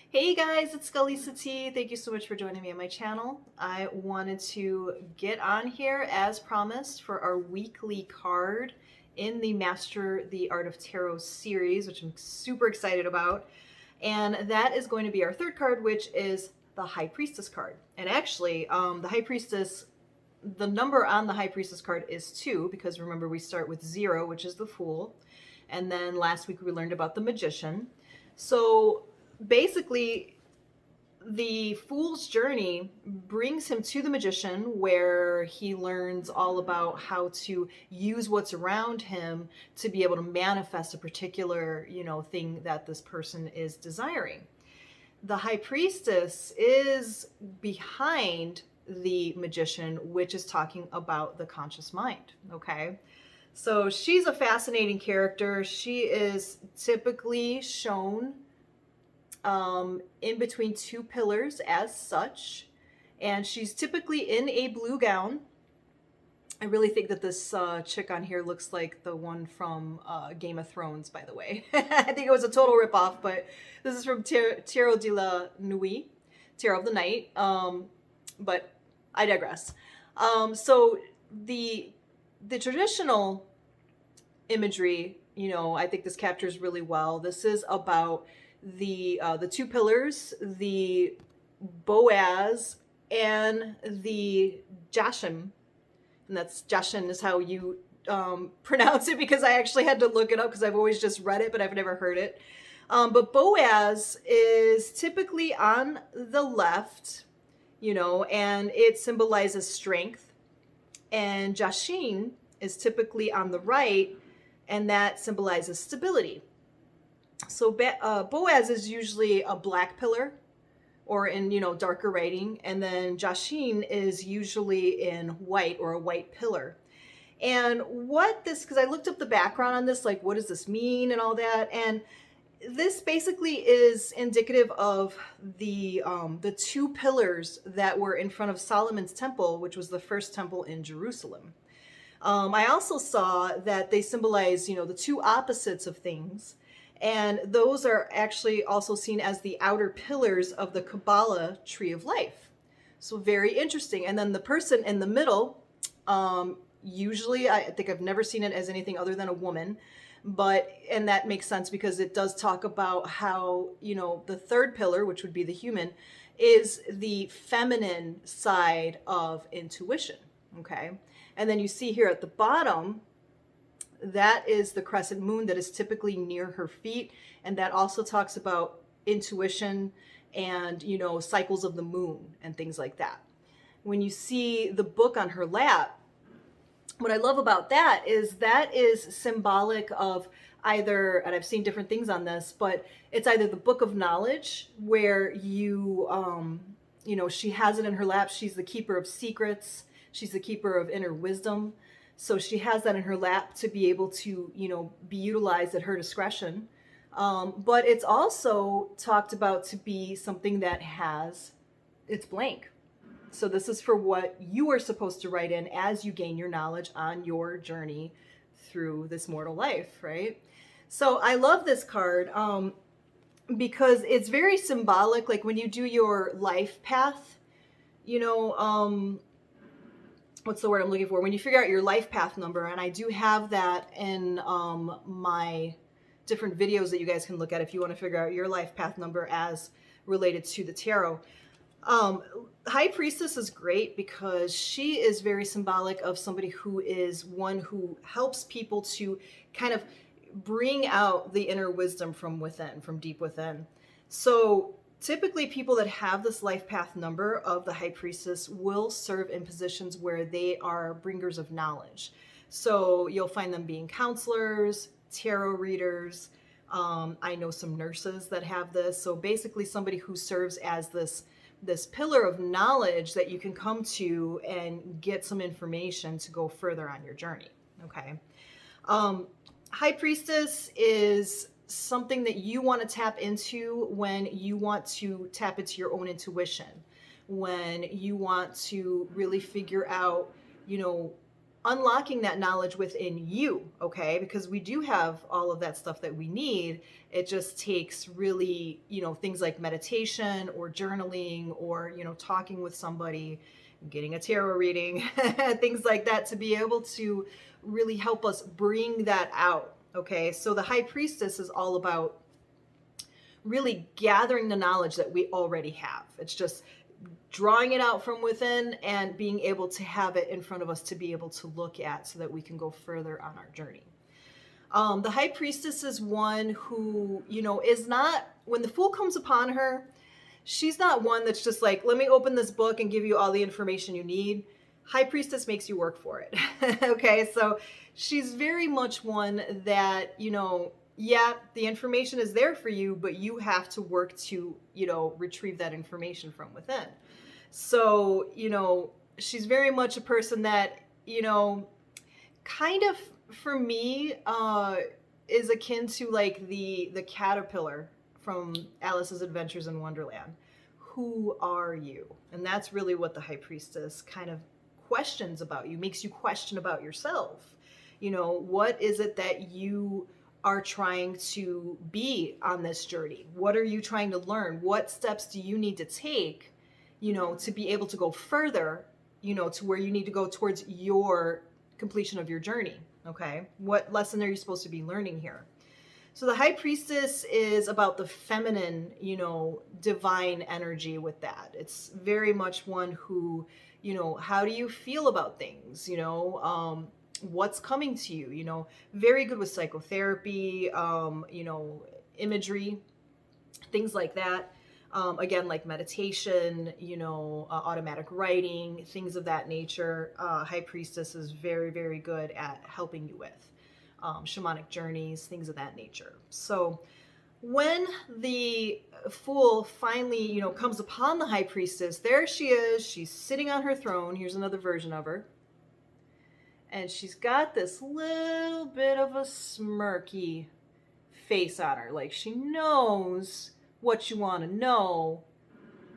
Hey guys, it's Lisa T. Thank you so much for joining me on my channel. I wanted to get on here as promised for our weekly card in the Master the Art of Tarot series, which I'm super excited about. And that is going to be our third card, which is the High Priestess card. And actually, the High Priestess, the number on the High Priestess card is 2, because remember we start with 0, which is the Fool. And then last week we learned about the Magician. So basically, the fool's journey brings him to the magician, where he learns all about how to use what's around him to be able to manifest a particular, thing that this person is desiring. The high priestess is behind the magician, which is talking about the conscious mind. Okay. So she's a fascinating character. She is typically shown in between 2 pillars as such, and she's typically in a blue gown. I really think that this chick on here looks like the one from Game of Thrones, by the way. I think it was a total ripoff, but this is from Tarot de la Nuit, Tarot of the Night. But I digress. So the traditional imagery, I think this captures really well. This is about the 2 pillars, the Boaz and the Jashim. And that's Jashin is how you pronounce it, because I actually had to look it up because I've always just read it, but I've never heard it. But Boaz is typically on the left, and it symbolizes strength. And Jashin is typically on the right, and that symbolizes stability. So Boaz is usually a black pillar, or in darker writing, and then Jashin is usually in white, or a white pillar. And what this, because I looked up the background on this, like what does this mean and all that, and this basically is indicative of the 2 pillars that were in front of Solomon's temple, which was the first temple in Jerusalem. I also saw that they symbolize, the 2 opposites of things. And those are actually also seen as the outer pillars of the Kabbalah tree of life. So very interesting. And then the person in the middle, usually, I think I've never seen it as anything other than a woman, and that makes sense because it does talk about how, the third pillar, which would be the human, is the feminine side of intuition. Okay. And then you see here at the bottom, that is the crescent moon that is typically near her feet. And that also talks about intuition and, cycles of the moon and things like that. When you see the book on her lap, what I love about that is symbolic of either, and I've seen different things on this, but it's either the book of knowledge, where she has it in her lap. She's the keeper of secrets. She's the keeper of inner wisdom. So she has that in her lap to be able to, be utilized at her discretion. But it's also talked about to be something that it's blank. So this is for what you are supposed to write in as you gain your knowledge on your journey through this mortal life, right? So I love this card because it's very symbolic. Like when you do your life path, what's the word I'm looking for? When you figure out your life path number, and I do have that in my different videos that you guys can look at if you want to figure out your life path number as related to the tarot. High Priestess is great because she is very symbolic of somebody who is one who helps people to kind of bring out the inner wisdom from within, from deep within. So typically people that have this life path number of the High Priestess will serve in positions where they are bringers of knowledge. So you'll find them being counselors, tarot readers. I know some nurses that have this. So basically somebody who serves as this pillar of knowledge that you can come to and get some information to go further on your journey. Okay. High Priestess is something that you want to tap into when you want to tap into your own intuition, when you want to really figure out, unlocking that knowledge within you, okay? Because we do have all of that stuff that we need. It just takes really, things like meditation or journaling or, talking with somebody, getting a tarot reading, things like that to be able to really help us bring that out, okay? So the High Priestess is all about really gathering the knowledge that we already have. It's just drawing it out from within and being able to have it in front of us to be able to look at so that we can go further on our journey. The High Priestess is one who, is not, when the Fool comes upon her, she's not one that's just like, let me open this book and give you all the information you need. High Priestess makes you work for it. Okay, so she's very much one that, yeah, the information is there for you, but you have to work to, retrieve that information from within. So, she's very much a person that, kind of, for me, is akin to like the caterpillar from Alice's Adventures in Wonderland. Who are you? And that's really what the High Priestess kind of questions about you, makes you question about yourself. What is it that you are trying to be on this journey? What are you trying to learn? What steps do you need to take, to be able to go further, to where you need to go towards your completion of your journey? Okay. What lesson are you supposed to be learning here? So the High Priestess is about the feminine, divine energy with that. It's very much one who, how do you feel about things? What's coming to you? Very good with psychotherapy, imagery, things like that. Again, like meditation, automatic writing, things of that nature. High Priestess is very, very good at helping you with. Shamanic journeys, things of that nature. So when the Fool finally, comes upon the High Priestess, there she is. She's sitting on her throne. Here's another version of her. And she's got this little bit of a smirky face on her. Like she knows what you want to know,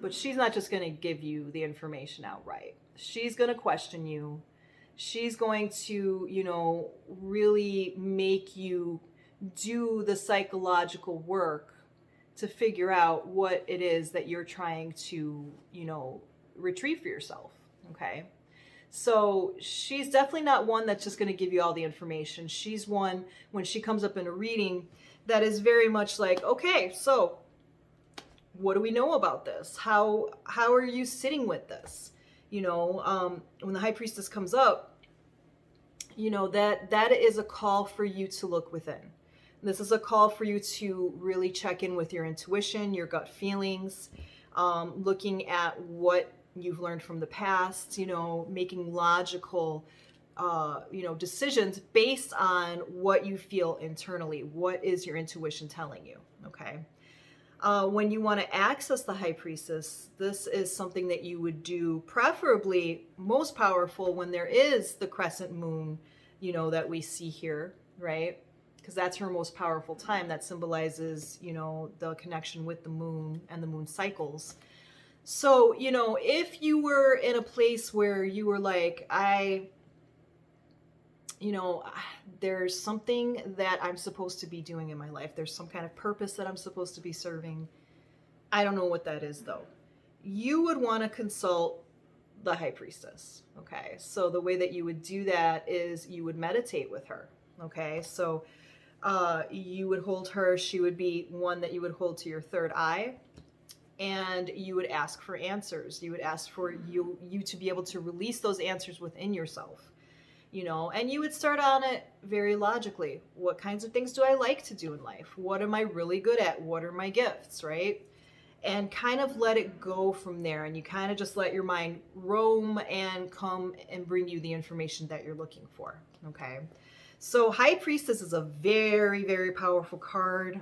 but she's not just going to give you the information outright. She's going to question you. She's going to, really make you do the psychological work to figure out what it is that you're trying to, retrieve for yourself. Okay. So she's definitely not one that's just going to give you all the information. She's one, when she comes up in a reading, that is very much like, okay, so what do we know about this? How are you sitting with this? When the High Priestess comes up, that is a call for you to look within. This is a call for you to really check in with your intuition, your gut feelings, looking at what you've learned from the past, making logical, decisions based on what you feel internally. What is your intuition telling you? Okay. When you want to access the High Priestess, this is something that you would do preferably most powerful when there is the crescent moon, that we see here, right? Because that's her most powerful time. That symbolizes, the connection with the moon and the moon cycles. So, if you were in a place where you were like, there's something that I'm supposed to be doing in my life. There's some kind of purpose that I'm supposed to be serving. I don't know what that is though. You would want to consult the High Priestess. Okay. So the way that you would do that is you would meditate with her. Okay. So, you would hold her. She would be one that you would hold to your third eye, and you would ask for answers. You would ask for you to be able to release those answers within yourself. And you would start on it very logically. What kinds of things do I like to do in life? What am I really good at? What are my gifts, right? And kind of let it go from there. And you kind of just let your mind roam and come and bring you the information that you're looking for, okay? So High Priestess is a very, very powerful card.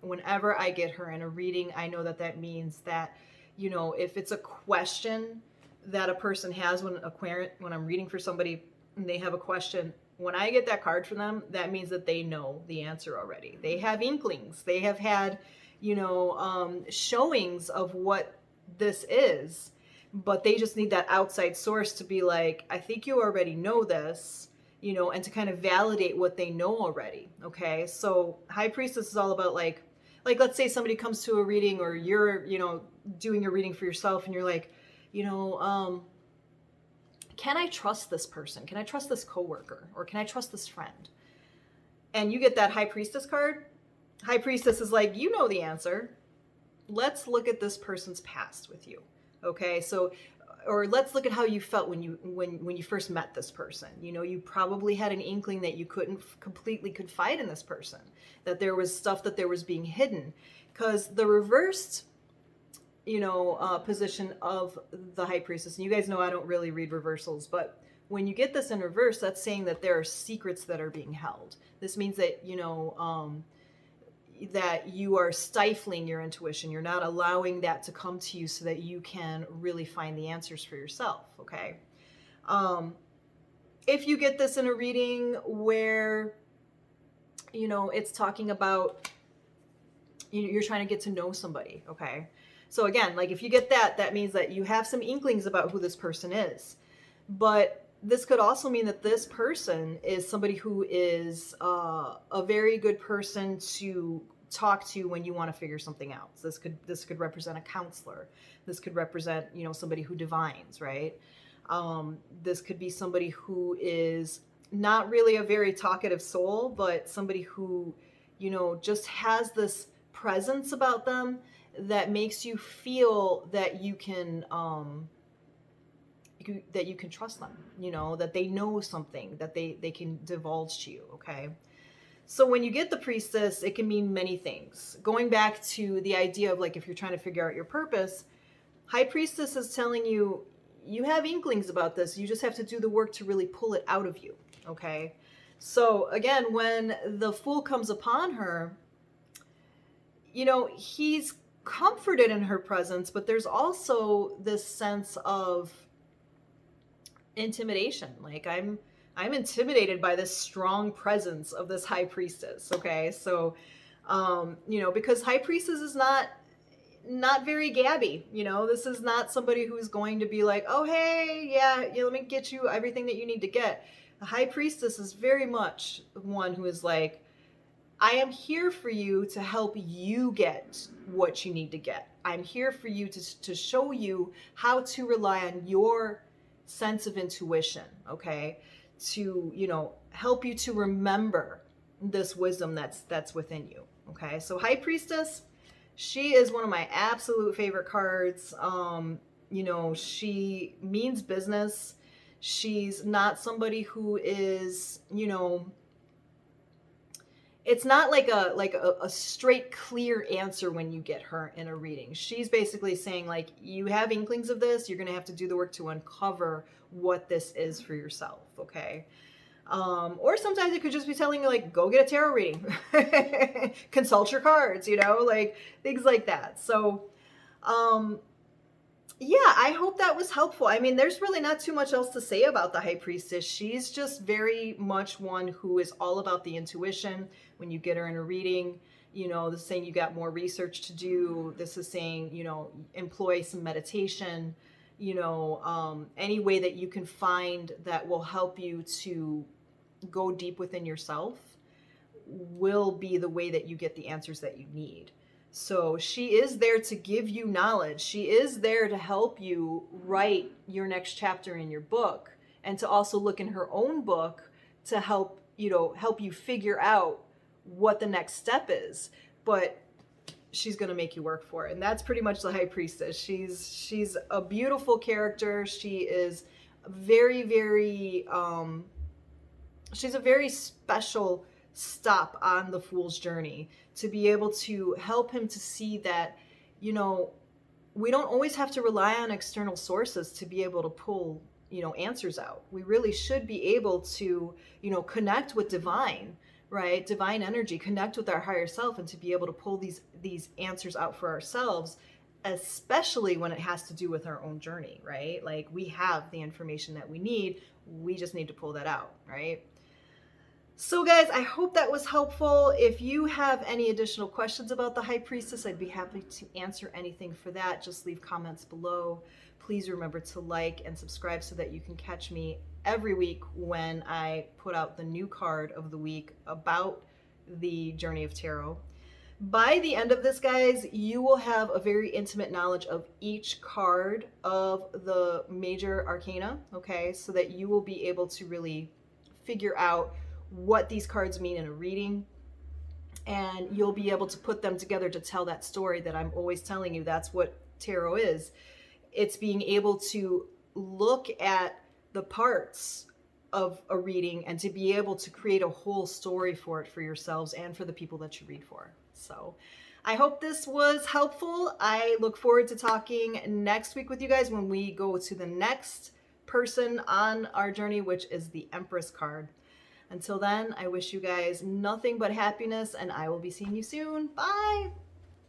Whenever I get her in a reading, I know that means that, if it's a question that a person has when I'm reading for somebody, and they have a question, when I get that card from them, that means that they know the answer already. They have inklings. They have had, showings of what this is but they just need that outside source to be like, I think you already know this, and to kind of validate what they know already. Okay. So High Priestess is all about like let's say somebody comes to a reading, or you're, doing a reading for yourself, and you're like, you know, can I trust this person? Can I trust this coworker? Or can I trust this friend? And you get that High Priestess card. High Priestess is like, you know the answer. Let's look at this person's past with you. Okay, so, or let's look at how you felt when you first met this person. You probably had an inkling that you couldn't completely confide in this person, that there was stuff that there was being hidden, because the reversed position of the High Priestess, and you guys know I don't really read reversals, but when you get this in reverse, that's saying that there are secrets that are being held. This means that that you are stifling your intuition. You're not allowing that to come to you so that you can really find the answers for yourself. Okay. If you get this in a reading where it's talking about you're trying to get to know somebody. Okay. So again, like if you get that, that means that you have some inklings about who this person is. But this could also mean that this person is somebody who is a very good person to talk to when you want to figure something out. So this could represent a counselor. This could represent, somebody who divines, right? This could be somebody who is not really a very talkative soul, but somebody who, just has this presence about them that makes you feel that you can trust them, that they know something that they can divulge to you. Okay. So when you get the Priestess, it can mean many things. Going back to the idea of like, if you're trying to figure out your purpose, High Priestess is telling you, you have inklings about this. You just have to do the work to really pull it out of you. Okay. So again, when the Fool comes upon her, he's comforted in her presence, but there's also this sense of intimidation. Like I'm intimidated by this strong presence of this High Priestess. Okay. So, because High Priestess is not very gabby. This is not somebody who's going to be like, oh, hey, yeah, let me get you everything that you need to get. The High Priestess is very much one who is like, I am here for you to help you get what you need to get. I'm here for you to show you how to rely on your sense of intuition, okay? To, help you to remember this wisdom that's within you, okay? So High Priestess, she is one of my absolute favorite cards. She means business. She's not somebody who is, it's not like a straight clear answer when you get her in a reading. She's basically saying like, you have inklings of this, you're going to have to do the work to uncover what this is for yourself. Okay. Or sometimes it could just be telling you like, go get a tarot reading, consult your cards, like things like that. So, yeah, I hope that was helpful. I mean, there's really not too much else to say about the High Priestess. She's just very much one who is all about the intuition. When you get her in a reading, this is saying you got more research to do. This is saying, employ some meditation, any way that you can find that will help you to go deep within yourself will be the way that you get the answers that you need. So she is there to give you knowledge. She is there to help you write your next chapter in your book, and to also look in her own book to help you figure out what the next step is. But she's going to make you work for it. And that's pretty much the High Priestess. She's a beautiful character. She is very, very, she's a very special stop on the Fool's journey, to be able to help him to see that, we don't always have to rely on external sources to be able to pull, answers out. We really should be able to, connect with divine, right? Divine energy, connect with our higher self, and to be able to pull these answers out for ourselves, especially when it has to do with our own journey, right? Like we have the information that we need. We just need to pull that out, right? So guys, I hope that was helpful. If you have any additional questions about the High Priestess, I'd be happy to answer anything for that. Just leave comments below. Please remember to like and subscribe so that you can catch me every week when I put out the new card of the week about the Journey of Tarot. By the end of this, guys, you will have a very intimate knowledge of each card of the major arcana, okay? So that you will be able to really figure out what these cards mean in a reading, and you'll be able to put them together to tell that story that I'm always telling you. That's what tarot is. It's being able to look at the parts of a reading and to be able to create a whole story for it for yourselves and for the people that you read for. So I hope this was helpful. I look forward to talking next week with you guys when we go to the next person on our journey, which is the Empress card. Until then, I wish you guys nothing but happiness, and I will be seeing you soon. Bye!